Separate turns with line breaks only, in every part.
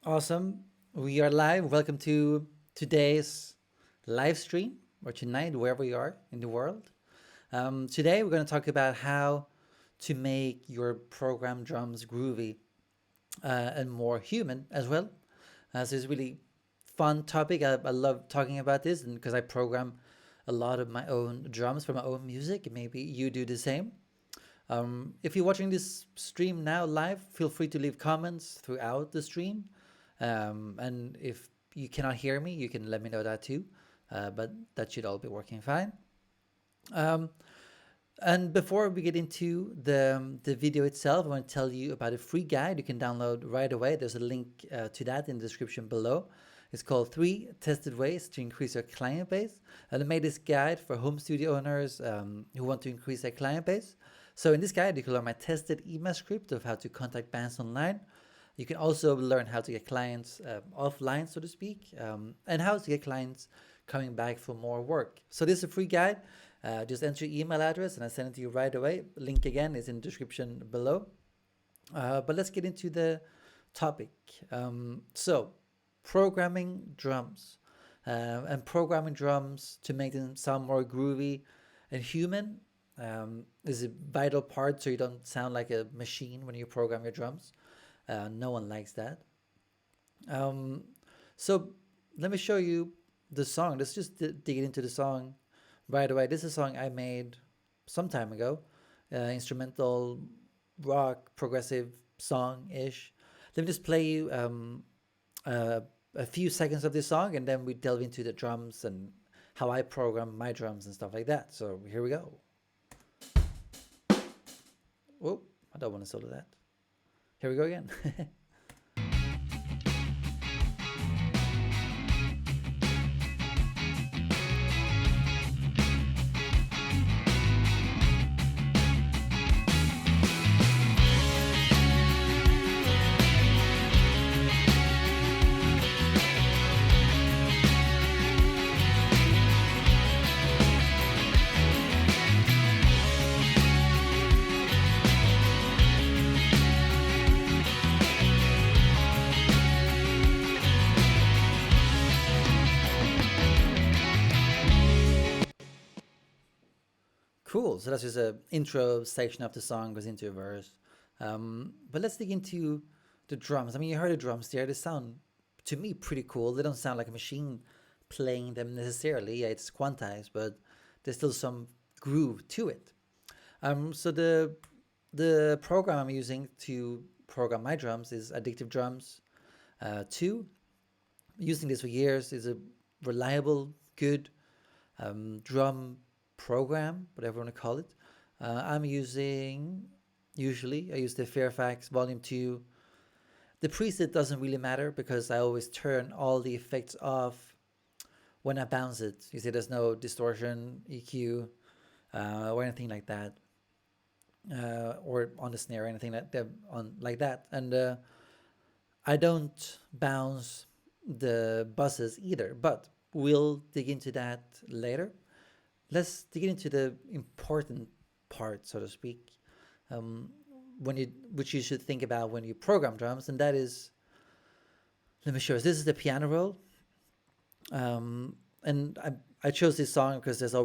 Awesome. We are live. Welcome to today's live stream or tonight, wherever you are in the world. Today, we're going to talk about how to make your program drums groovy and more human as well. So it's a really fun topic. I love talking about this and because I program a lot of my own drums for my own music. Maybe you do the same. If you're watching this stream now live, feel free to leave comments throughout the stream. And if you cannot hear me, you can let me know that too. But that should all be working fine. Um, and before we get into the video itself, I want to tell you about a free guide you can download right away. There's a link to that in the description below. It's called Three Tested Ways to Increase Your Client Base. And I made this guide for home studio owners who want to increase their client base. So in this guide, you can learn my tested email script of how to contact bands online. You can also learn how to get clients offline, so to speak, and how to get clients coming back for more work. So this is a free guide. Just enter your email address and I send it to you right away. Link again is in the description below. But let's get into the topic. So programming drums and programming drums to make them sound more groovy and human is a vital part so you don't sound like a machine when you program your drums. No one likes that. Um, so let me show you the song. Let's just dig into the song right away. This is a song I made some time ago. Instrumental, rock, progressive song ish. Let me just play you a few seconds of this song and then we delve into the drums and how I program my drums and stuff like that. So here we go. Whoa, I don't want to solo that. Here we go again. Cool. So that's just an intro section of the song goes into a verse. But let's dig into the drums. I mean, you heard the drums there. They sound, to me, pretty cool. They don't sound like a machine playing them necessarily. Yeah, it's quantized, but there's still some groove to it. So the program I'm using to program my drums is Addictive Drums 2. Using this for years is a reliable, good drum program, whatever you want to call it. I'm using, usually, I use the Fairfax Volume 2. The preset doesn't really matter because I always turn all the effects off when I bounce it. You see, there's no distortion, EQ, or anything like that, or on the snare or anything like that. And I don't bounce the buses either, but we'll dig into that later. Let's dig into the important part, so to speak, um, which you should think about when you program drums, and that is, let me show you. This is the piano roll, and I chose this song because I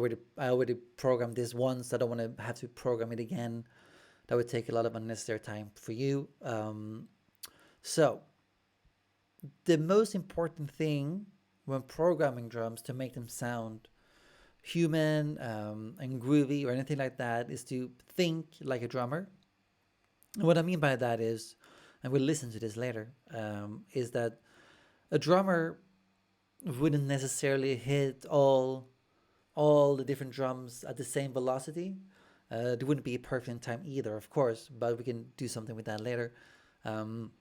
already programmed this once. I don't want to have to program it again. That would take a lot of unnecessary time for you. So the most important thing when programming drums to make them sound human and groovy or anything like that is to think like a drummer. And what I mean by that is, and we'll listen to this later, is that a drummer wouldn't necessarily hit all the different drums at the same velocity. There wouldn't be a perfect time either, of course, but we can do something with that later. Um,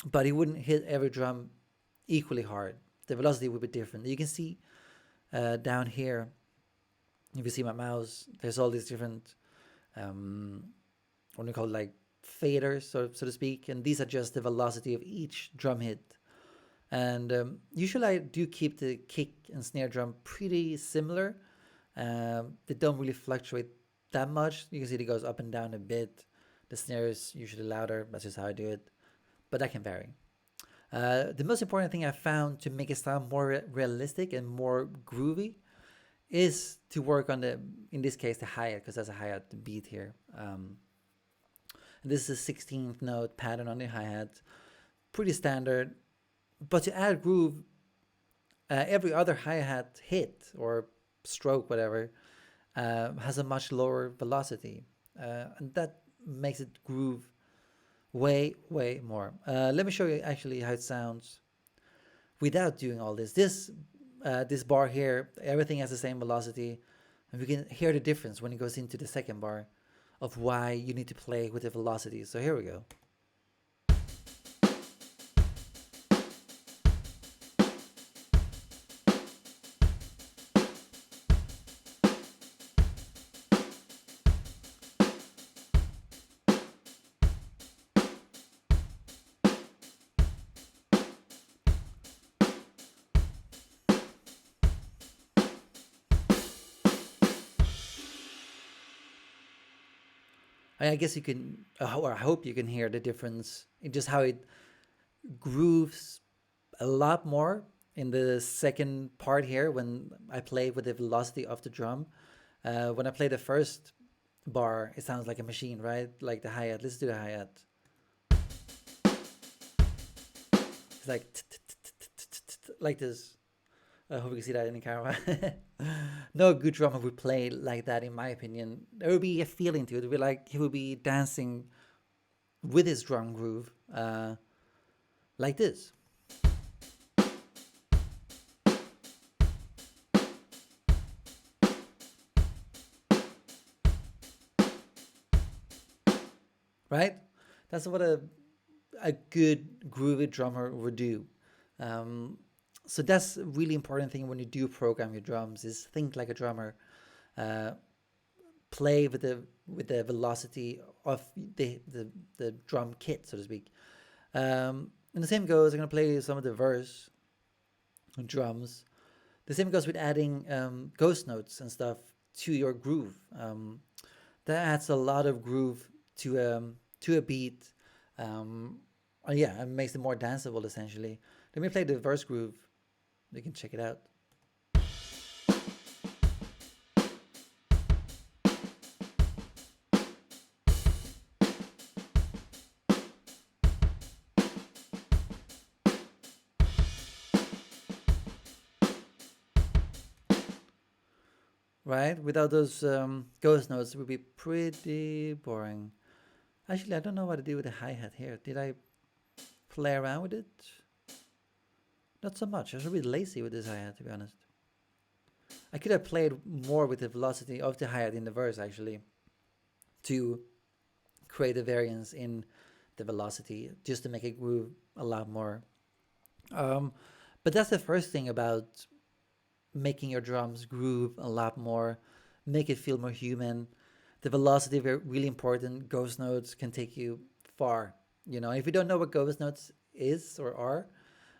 but he wouldn't hit every drum equally hard. The velocity would be different. You can see down here, if you see my mouse, there's all these different, what do you call it, like faders, so to speak, and these are just the velocity of each drum hit. And usually I do keep the kick and snare drum pretty similar. They don't really fluctuate that much. You can see it goes up and down a bit. The snare is usually louder. That's just how I do it. But that can vary. The most important thing I found to make it sound more realistic and more groovy is to work on in this case, the hi-hat, because there's a hi-hat beat here. This is a 16th note pattern on the hi-hat, pretty standard. But to add groove, every other hi-hat hit or stroke, whatever, has a much lower velocity. And that makes it groove way more. Let me show you actually how it sounds without doing all this. This bar here, everything has the same velocity, and we can hear the difference when it goes into the second bar of why you need to play with the velocity. So here we go. I guess you can, or I hope you can hear the difference in just how it grooves a lot more in the second part here when I play with the velocity of the drum. When I play the first bar, it sounds like a machine, right? Like the hi-hat. Let's do the hi-hat. It's like this. I hope you can see that in the camera. No good drummer would play like that, in my opinion. There would be a feeling to it. It would be like he would be dancing with his drum groove, like this. Right? That's what a good groovy drummer would do. Um, so that's a really important thing when you do program your drums is think like a drummer. Uh, Play with the velocity of the drum kit, so to speak. And the same goes. I'm gonna play some of the verse drums. The same goes with adding ghost notes and stuff to your groove. That adds a lot of groove to a beat. Yeah, it makes it more danceable essentially. Let me play the verse groove. You can check it out. Right? Without those ghost notes, it would be pretty boring. Actually, I don't know what to do with the hi-hat here. Did I play around with it? Not so much. I was really lazy with this hi-hat, to be honest. I could have played more with the velocity of the hi-hat in the verse, actually, to create a variance in the velocity, just to make it groove a lot more. Um, but that's the first thing about making your drums groove a lot more, make it feel more human. The velocity is really important. Ghost notes can take you far. If you don't know what ghost notes is or are,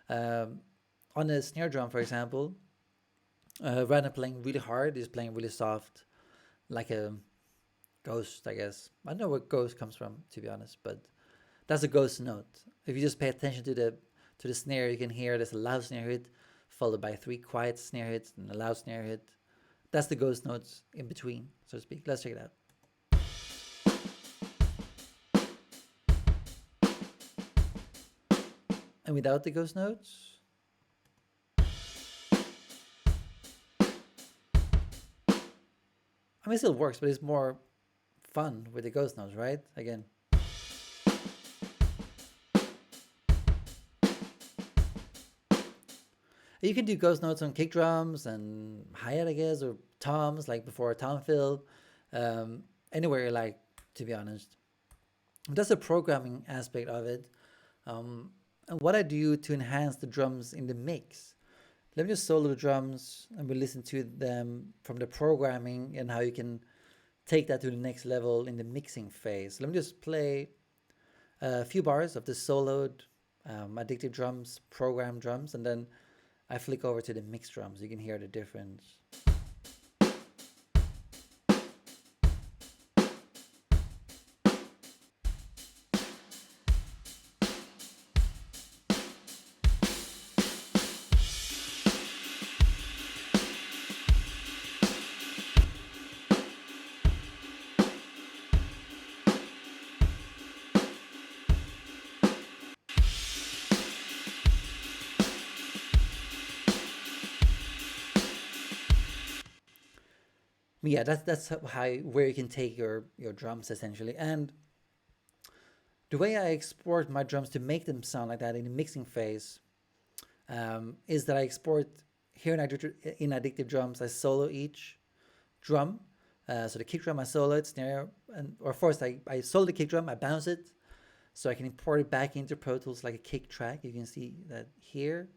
um, on a snare drum, for example, rather than playing really hard, is playing really soft, like a ghost, I guess. I don't know where ghost comes from, to be honest, but that's a ghost note. If you just pay attention to the snare, you can hear there's a loud snare hit, followed by 3 quiet snare hits and a loud snare hit. That's the ghost notes in between, so to speak. Let's check it out. And without the ghost notes, I mean, it still works, but it's more fun with the ghost notes, right? Again. You can do ghost notes on kick drums and hi-hat, I guess, or toms, like before a tom fill. Anywhere you like, to be honest. That's the programming aspect of it. And what I do to enhance the drums in the mix. Let me just solo the drums and we'll listen to them from the programming and how you can take that to the next level in the mixing phase. Let me just play a few bars of the soloed addictive drums, program drums, and then I flick over to the mixed drums. You can hear the difference. Yeah, that's how where you can take your drums essentially. And the way I export my drums to make them sound like that in the mixing phase is that I export here in Addictive Drums. I solo each drum. So the kick drum I solo it, snare, and or first I solo the kick drum, I bounce it, so I can import it back into Pro Tools like a kick track. You can see that here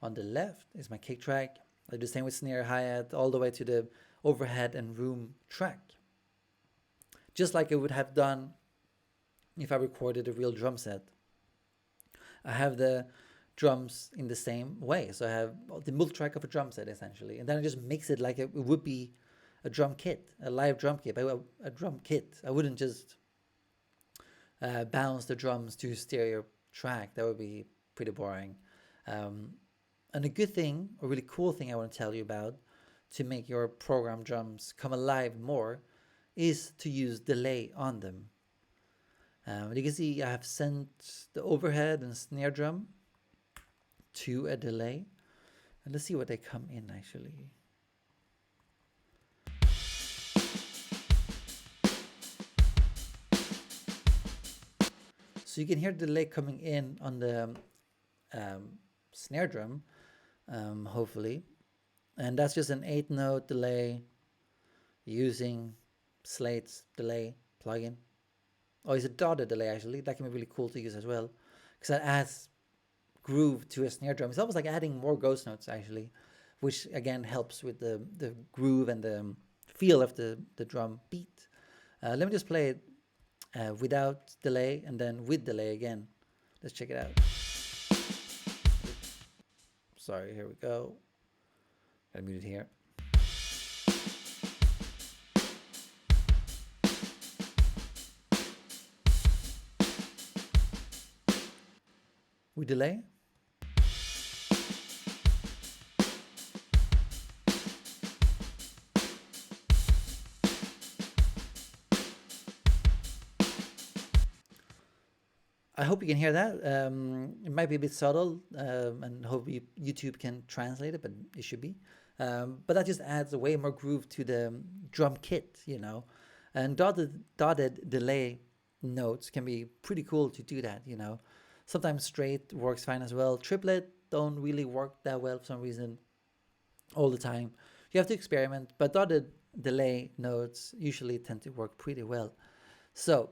on the left is my kick track. I do the same with snare, hi-hat, all the way to the overhead and room track. Just like I would have done if I recorded a real drum set. I have the drums in the same way. So I have the multi-track of a drum set essentially. And then I just mix it like it would be a drum kit, a live drum kit, a drum kit. I wouldn't just bounce the drums to stereo track. That would be pretty boring. And a good thing, a really cool thing I want to tell you about to make your program drums come alive more is to use delay on them. You can see I have sent the overhead and snare drum to a delay. And let's see what they come in actually. So you can hear the delay coming in on the snare drum, hopefully. And that's just an 8-note delay using Slate's delay plugin. Oh, it's a dotted delay actually. That can be really cool to use as well, because that adds groove to a snare drum. It's almost like adding more ghost notes actually, which again helps with the groove and the feel of the drum beat. Let me just play it without delay and then with delay again. Let's check it out. Sorry, here we go. Gotta mute it here. With delay. I hope you can hear that. It might be a bit subtle, and hope YouTube can translate it, but it should be. But that just adds a way more groove to the drum kit, you know. And dotted delay notes can be pretty cool to do that, you know. Sometimes straight works fine as well. Triplet don't really work that well for some reason all the time. You have to experiment, but dotted delay notes usually tend to work pretty well. So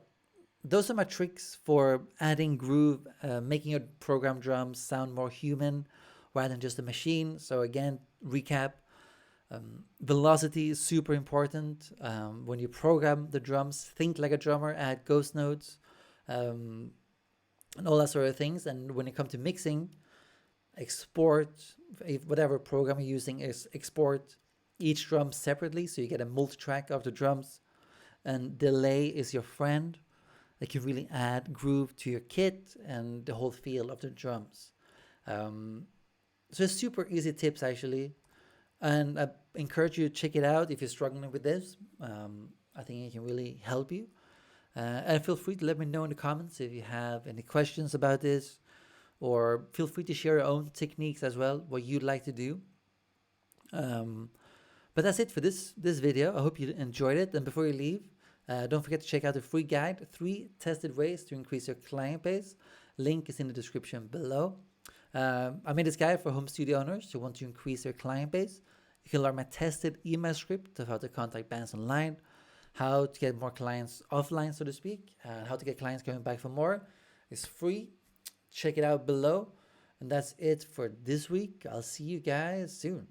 those are my tricks for adding groove, making your program drums sound more human rather than just a machine. So again, recap, velocity is super important. When you program the drums, think like a drummer, add ghost notes, and all that sort of things. And when it comes to mixing, export, if whatever program you're using, is export each drum separately so you get a multi-track of the drums. And delay is your friend. They can really add groove to your kit and the whole feel of the drums. So it's super easy tips actually, and I encourage you to check it out if you're struggling with this. I think it can really help you. And feel free to let me know in the comments if you have any questions about this, or feel free to share your own techniques as well, what you'd like to do. But that's it for this video. I hope you enjoyed it. And before you leave, don't forget to check out the free guide, 3 tested ways to increase your client base. Link is in the description below. I made this guide for home studio owners who want to increase their client base. You can learn my tested email script of how to contact bands online, how to get more clients offline, so to speak, and how to get clients coming back for more. It's free. Check it out below. And that's it for this week. I'll see you guys soon.